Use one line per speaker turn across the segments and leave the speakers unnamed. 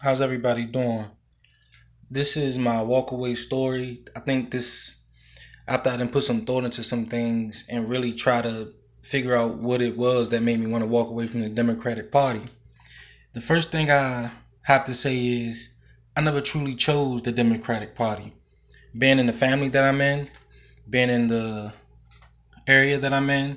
How's everybody doing? This is my walkaway story. I think this, after I done put some thought into some things and really try to figure out what it was that made me want to walk away from the Democratic Party. The first thing I have to say is I never truly chose the Democratic Party. Being in the family that I'm in, being in the area that I'm in,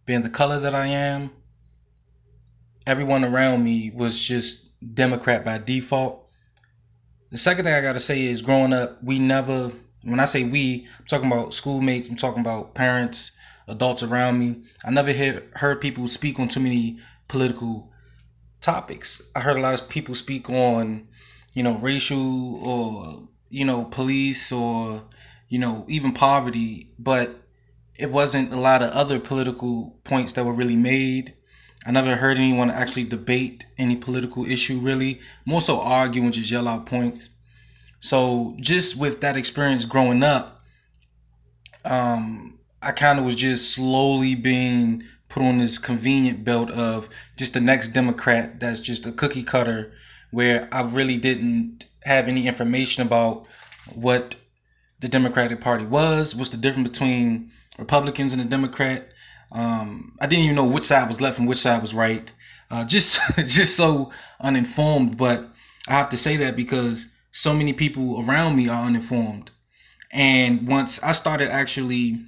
being the color that I am, everyone around me was just Democrat by default. The second thing I gotta say is growing up, we never, when I say we, I'm talking about schoolmates, I'm talking about parents, adults around me. I never heard people speak on too many political topics. I heard a lot of people speak on, racial or, police or, even poverty, but it wasn't a lot of other political points that were really made. I never heard anyone actually debate any political issue really. More so argue and just yell out points. So just with that experience growing up, I kind of was just slowly being put on this convenient belt of just the next Democrat that's just a cookie cutter, where I really didn't have any information about what the Democratic Party was, what's the difference between Republicans and the Democrat. I didn't even know which side was left and which side was right. Just just so uninformed. But I have to say that because so many people around me are uninformed. And once I started actually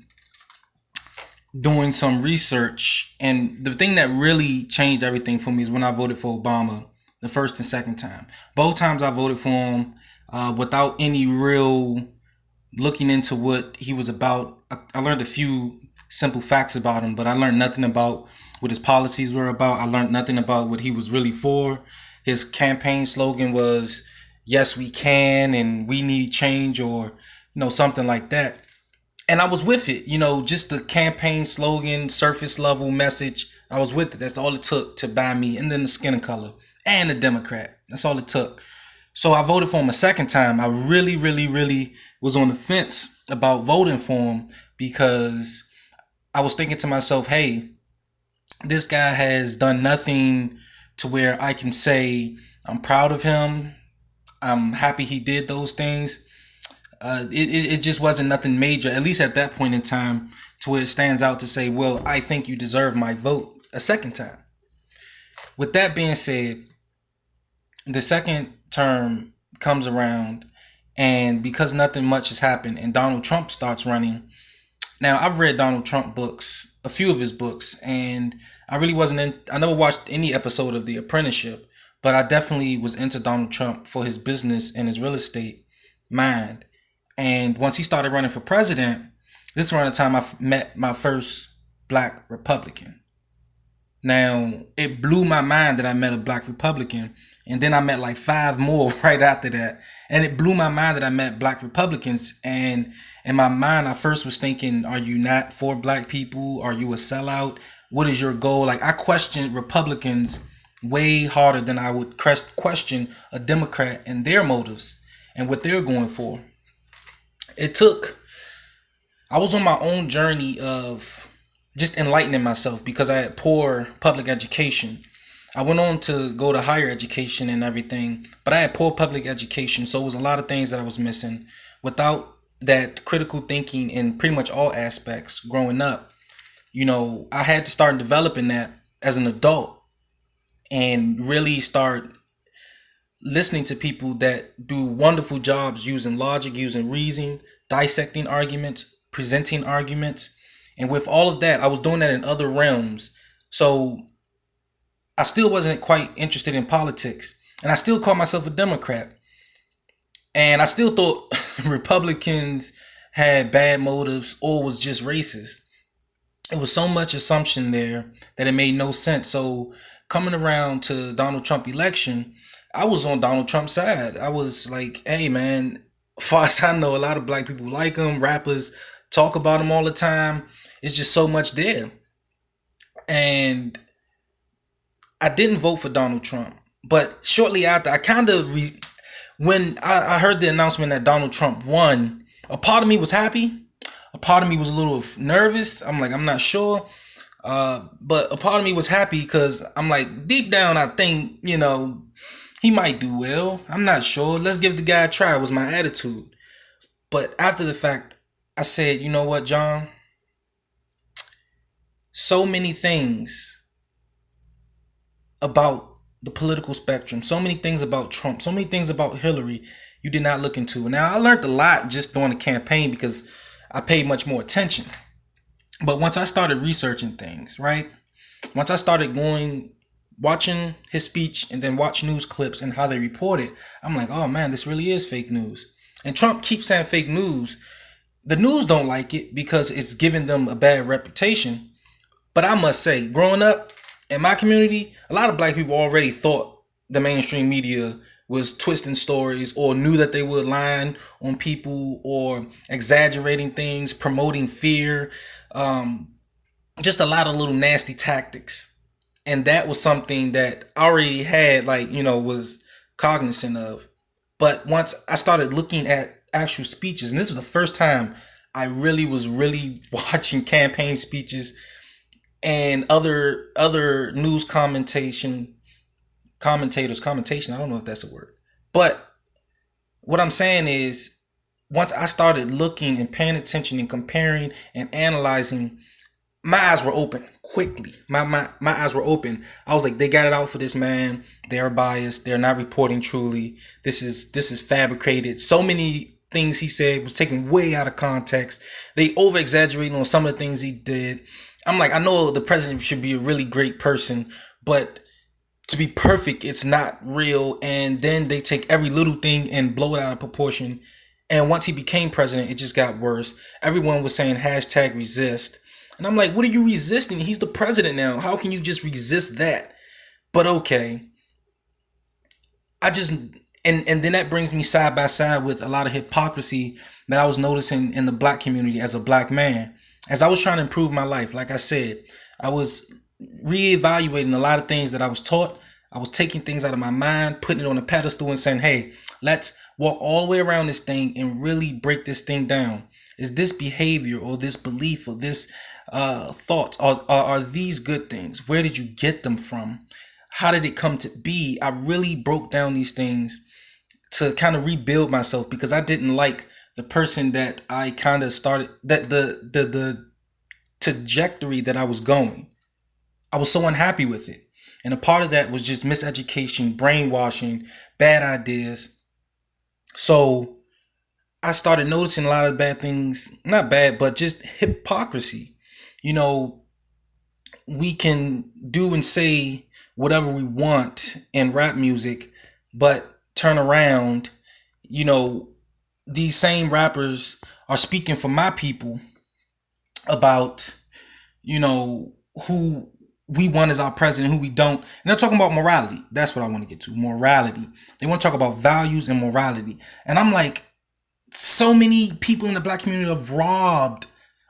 doing some research, and the thing that really changed everything for me is when I voted for Obama the first and second time. Both times I voted for him without any real looking into what he was about. I learned a few simple facts about him, but I learned nothing about what his policies were about. I learned nothing about what he was really for. His campaign slogan was "Yes, we can," and "We need change," or something like that. And I was with it, just the campaign slogan, surface level message. I was with it. That's all it took to buy me, and then the skin color and the Democrat. That's all it took. So I voted for him a second time. I really, really, really was on the fence about voting for him because I was thinking to myself, hey, this guy has done nothing to where I can say I'm proud of him. I'm happy he did those things. It just wasn't nothing major, at least at that point in time, to where it stands out to say, well, I think you deserve my vote a second time. With that being said, the second term comes around, and because nothing much has happened and Donald Trump starts running. Now, I've read Donald Trump books, a few of his books, and I never watched any episode of The Apprenticeship, but I definitely was into Donald Trump for his business and his real estate mind. And once he started running for president, this is around the time I met my first black Republican. Now, it blew my mind that I met a black Republican, and then I met like five more right after that. And it blew my mind that I met black Republicans. And in my mind, I first was thinking, are you not for black people? Are you a sellout? What is your goal? Like, I questioned Republicans way harder than I would question a Democrat and their motives and what they're going for. I was on my own journey of just enlightening myself because I had poor public education. I went on to go to higher education and everything, but I had poor public education, so it was a lot of things that I was missing. Without that critical thinking in pretty much all aspects growing up, I had to start developing that as an adult and really start listening to people that do wonderful jobs using logic, using reason, dissecting arguments, presenting arguments. And with all of that, I was doing that in other realms. So I still wasn't quite interested in politics. And I still called myself a Democrat. And I still thought Republicans had bad motives or was just racist. It was so much assumption there that it made no sense. So coming around to Donald Trump election, I was on Donald Trump's side. I was like, hey man, as far as I know, a lot of black people like him. Rappers talk about him all the time. It's just so much there. And I didn't vote for Donald Trump. But shortly after, when I heard the announcement that Donald Trump won, a part of me was happy. A part of me was a little nervous. I'm like, I'm not sure. But a part of me was happy because I'm like, deep down, I think, He might do well. I'm not sure. Let's give the guy a try, was my attitude. But after the fact, I said, you know what, John? So many things about the political spectrum, so many things about Trump, so many things about Hillary you did not look into. Now, I learned a lot just during the campaign because I paid much more attention. But once I started researching things, right? Once I started watching his speech and then watch news clips and how they report it, I'm like, oh man, this really is fake news. And Trump keeps saying fake news. The news don't like it because it's giving them a bad reputation. But I must say, growing up in my community, a lot of black people already thought the mainstream media was twisting stories or knew that they were lying on people or exaggerating things, promoting fear, just a lot of little nasty tactics. And that was something that I already had, was cognizant of. But once I started looking at actual speeches, and this was the first time I really was watching campaign speeches and other news commentation. I don't know if that's a word. But what I'm saying is, once I started looking and paying attention and comparing and analyzing, my eyes were open quickly. My eyes were open. I was like, they got it out for this man. They're biased. They're not reporting truly. This is fabricated. So many things he said was taken way out of context. They over exaggerated on some of the things he did. I'm like, I know the president should be a really great person, but to be perfect, it's not real. And then they take every little thing and blow it out of proportion. And once he became president, it just got worse. Everyone was saying #resist. And I'm like, what are you resisting? He's the president now. How can you just resist that? But okay. And then that brings me side by side with a lot of hypocrisy that I was noticing in the black community as a black man. As I was trying to improve my life, like I said, I was reevaluating a lot of things that I was taught. I was taking things out of my mind, putting it on a pedestal and saying, hey, let's walk all the way around this thing and really break this thing down. Is this behavior or this belief or this thoughts, are these good things? Where did you get them from? How did it come to be? I really broke down these things to kind of rebuild myself because I didn't like the person that I kind of started, that the trajectory that I was going. I was so unhappy with it. And a part of that was just miseducation, brainwashing, bad ideas. So I started noticing a lot of bad things, not bad, but just hypocrisy. You know, we can do and say whatever we want in rap music, but turn around, these same rappers are speaking for my people about, who we want as our president, who we don't. And they're talking about morality. That's what I want to get to. Morality. They want to talk about values and morality. And I'm like, so many people in the black community have robbed.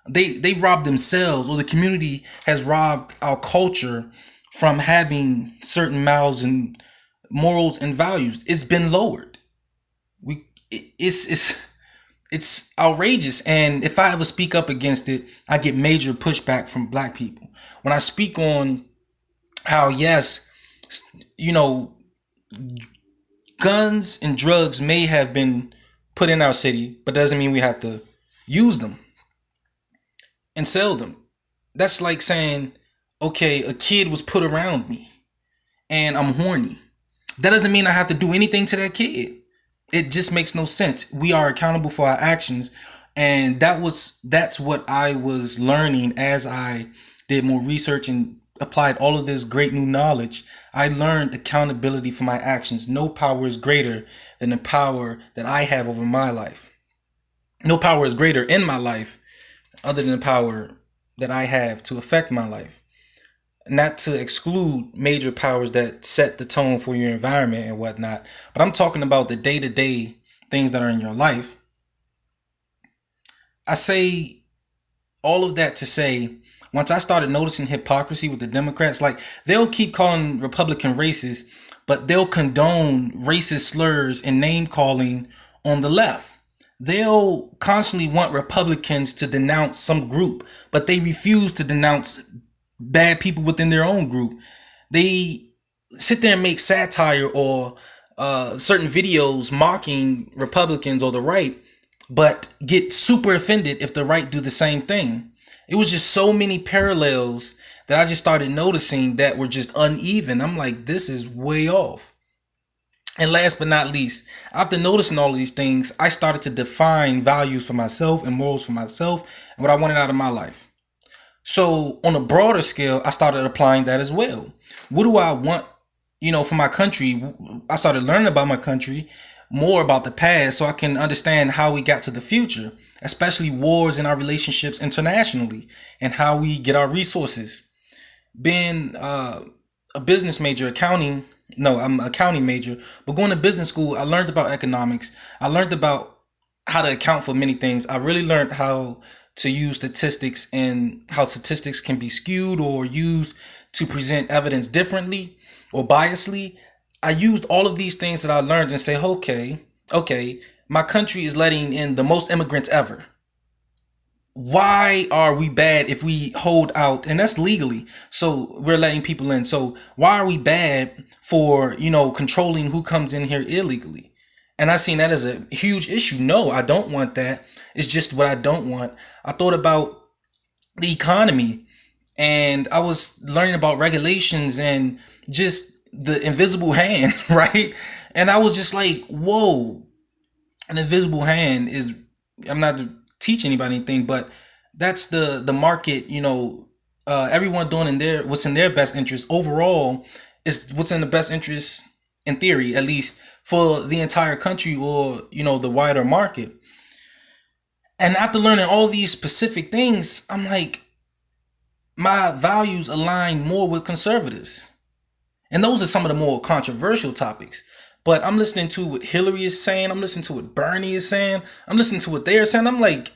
They've robbed themselves, or the community has robbed our culture from having certain mouths and morals and values. It's been lowered. It's outrageous. And if I ever speak up against it, I get major pushback from black people. When I speak on how, yes, guns and drugs may have been put in our city, but doesn't mean we have to use them and sell them. That's like saying, okay, a kid was put around me and I'm horny. That doesn't mean I have to do anything to that kid. It just makes no sense. We are accountable for our actions. And that's what I was learning as I did more research and applied all of this great new knowledge. I learned accountability for my actions. No power is greater than the power that I have over my life. No power is greater in my life other than the power that I have to affect my life. Not to exclude major powers that set the tone for your environment and whatnot, but I'm talking about the day-to-day things that are in your life. I say all of that to say, once I started noticing hypocrisy with the Democrats, like they'll keep calling Republican racist, but they'll condone racist slurs and name calling on the left. They'll constantly want Republicans to denounce some group, but they refuse to denounce bad people within their own group. They sit there and make satire or certain videos mocking Republicans or the right, but get super offended if the right do the same thing. It was just so many parallels that I just started noticing that were just uneven. I'm like, this is way off. And last but not least, after noticing all of these things, I started to define values for myself and morals for myself and what I wanted out of my life. So on a broader scale, I started applying that as well. What do I want, for my country? I started learning about my country, more about the past, so I can understand how we got to the future, especially wars in our relationships internationally and how we get our resources. Being a business major, I'm an accounting major, but going to business school, I learned about economics. I learned about how to account for many things. I really learned how to use statistics and how statistics can be skewed or used to present evidence differently or biasly. I used all of these things that I learned and say, okay, my country is letting in the most immigrants ever. Why are we bad if we hold out? And that's legally. So we're letting people in. So why are we bad for, controlling who comes in here illegally? And I seen that as a huge issue. No, I don't want that. It's just what I don't want. I thought about the economy, and I was learning about regulations and just the invisible hand, right? And I was just like, whoa, an invisible hand is, I'm not to teach anybody anything, but that's the market, everyone doing what's in their best interest overall is what's in the best interest, in theory, at least, for the entire country or, the wider market. And after learning all these specific things, I'm like, my values align more with conservatives. And those are some of the more controversial topics. But I'm listening to what Hillary is saying. I'm listening to what Bernie is saying. I'm listening to what they're saying. I'm like,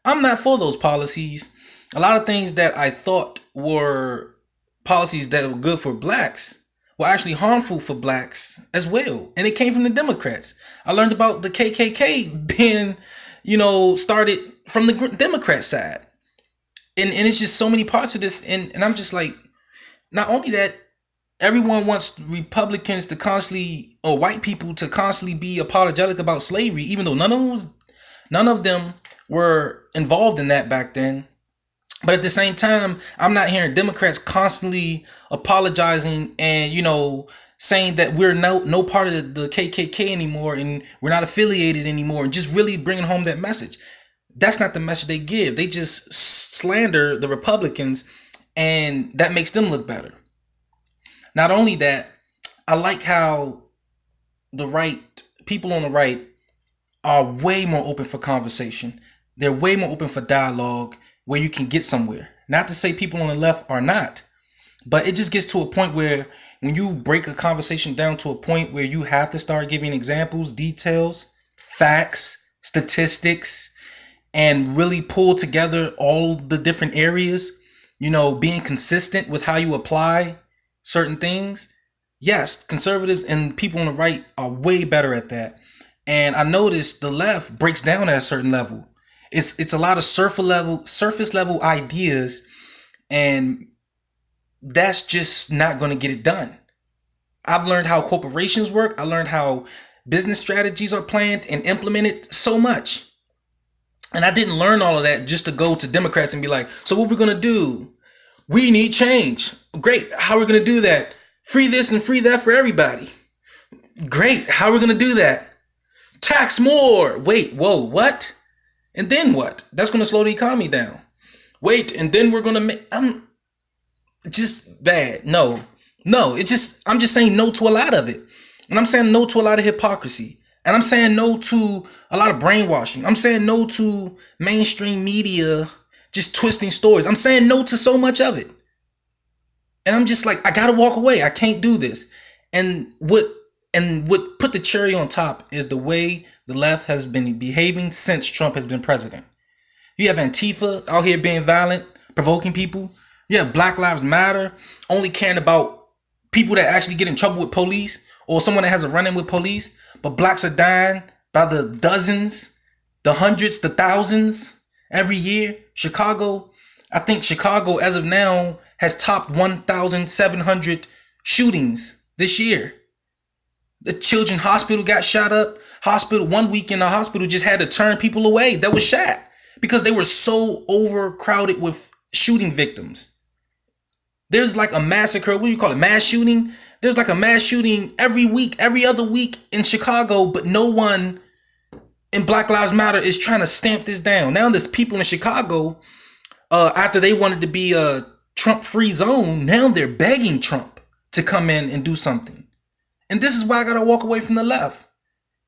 I'm not for those policies. A lot of things that I thought were policies that were good for blacks were actually harmful for blacks as well. And it came from the Democrats. I learned about the KKK being, started from the Democrat side. And it's just so many parts of this. And I'm just like, not only that, everyone wants Republicans to constantly, or white people to constantly be apologetic about slavery, even though none of them were involved in that back then. But at the same time, I'm not hearing Democrats constantly apologizing and, saying that we're no part of the KKK anymore and we're not affiliated anymore, and just really bringing home that message. That's not the message they give. They just slander the Republicans, and that makes them look better. Not only that, I like how people on the right are way more open for conversation. They're way more open for dialogue where you can get somewhere. Not to say people on the left are not, but it just gets to a point where when you break a conversation down to a point where you have to start giving examples, details, facts, statistics, and really pull together all the different areas, being consistent with how you apply certain things. Yes, conservatives and people on the right are way better at that. And I noticed the left breaks down at a certain level. It's a lot of surface level ideas, and that's just not going to get it done. I've learned how corporations work. I learned how business strategies are planned and implemented so much. And I didn't learn all of that just to go to Democrats and be like, so what we're going to do? We need change. Great. How are we going to do that? Free this and free that for everybody. Great. How are we going to do that? Tax more. Wait, whoa, what? And then what? That's going to slow the economy down. Wait, and then we're going to make... I'm just bad. No, I'm just saying no to a lot of it. And I'm saying no to a lot of hypocrisy. And I'm saying no to a lot of brainwashing. I'm saying no to mainstream media just twisting stories. I'm saying no to so much of it. And I'm just like, I gotta walk away. I can't do this. And what put the cherry on top is the way the left has been behaving since Trump has been president. You have Antifa out here being violent, provoking people. You have Black Lives Matter only caring about people that actually get in trouble with police or someone that has a run-in with police. But blacks are dying by the dozens, the hundreds, the thousands every year. I think Chicago as of now has topped 1,700 shootings this year. The children hospital got shot up. Hospital, 1 week in the hospital, just had to turn people away that was shot because they were so overcrowded with shooting victims. There's like a massacre. What do you call it? Mass shooting. There's like a mass shooting every week, every other week in Chicago, but no one in Black Lives Matter is trying to stamp this down. Now there's people in Chicago, after they wanted to be a Trump-free zone, now they're begging Trump to come in and do something. And this is why I gotta walk away from the left.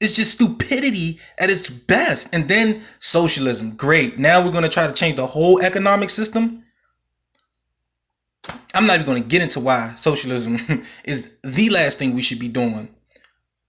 It's just stupidity at its best. And then socialism. Great. Now we're gonna try to change the whole economic system. I'm not even going to get into why socialism is the last thing we should be doing.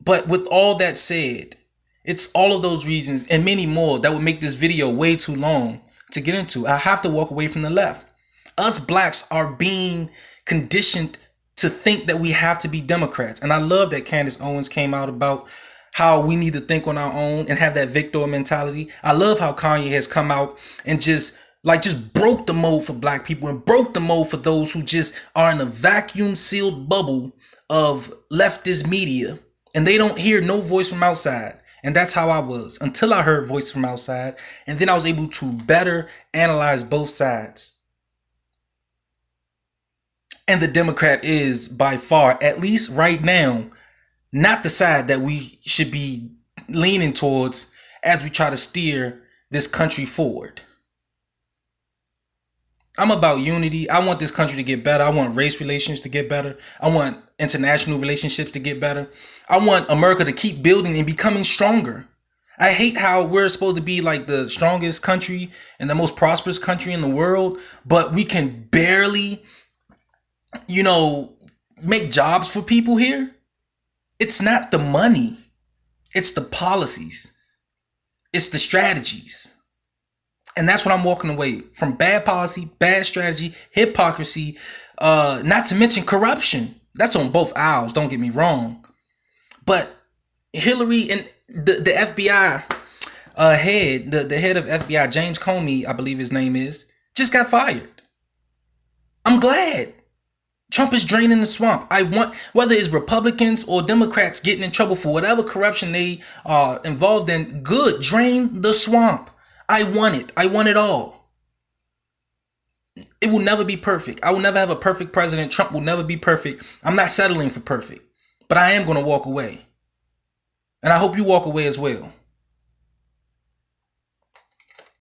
But with all that said, it's all of those reasons and many more that would make this video way too long to get into. I have to walk away from the left. Us blacks are being conditioned to think that we have to be Democrats. And I love that Candace Owens came out about how we need to think on our own and have that victor mentality. I love how Kanye has come out and just broke the mold for black people and broke the mold for those who just are in a vacuum sealed bubble of leftist media and they don't hear no voice from outside. And that's how I was until I heard voice from outside. And then I was able to better analyze both sides. And the Democrat is by far, at least right now, not the side that we should be leaning towards as we try to steer this country forward. I'm about unity. I want this country to get better. I want race relations to get better. I want international relationships to get better. I want America to keep building and becoming stronger. I hate how we're supposed to be like the strongest country and the most prosperous country in the world, but we can barely, make jobs for people here. It's not the money. It's the policies. It's the strategies. And that's what I'm walking away from. Bad policy, bad strategy, hypocrisy, not to mention corruption. That's on both aisles, don't get me wrong. But Hillary and the FBI head, the head of FBI, James Comey, I believe his name is, just got fired. I'm glad. Trump is draining the swamp. I want, whether it's Republicans or Democrats getting in trouble for whatever corruption they are involved in, good, drain the swamp. I want it. I want it all. It will never be perfect. I will never have a perfect president. Trump will never be perfect. I'm not settling for perfect, but I am going to walk away. And I hope you walk away as well.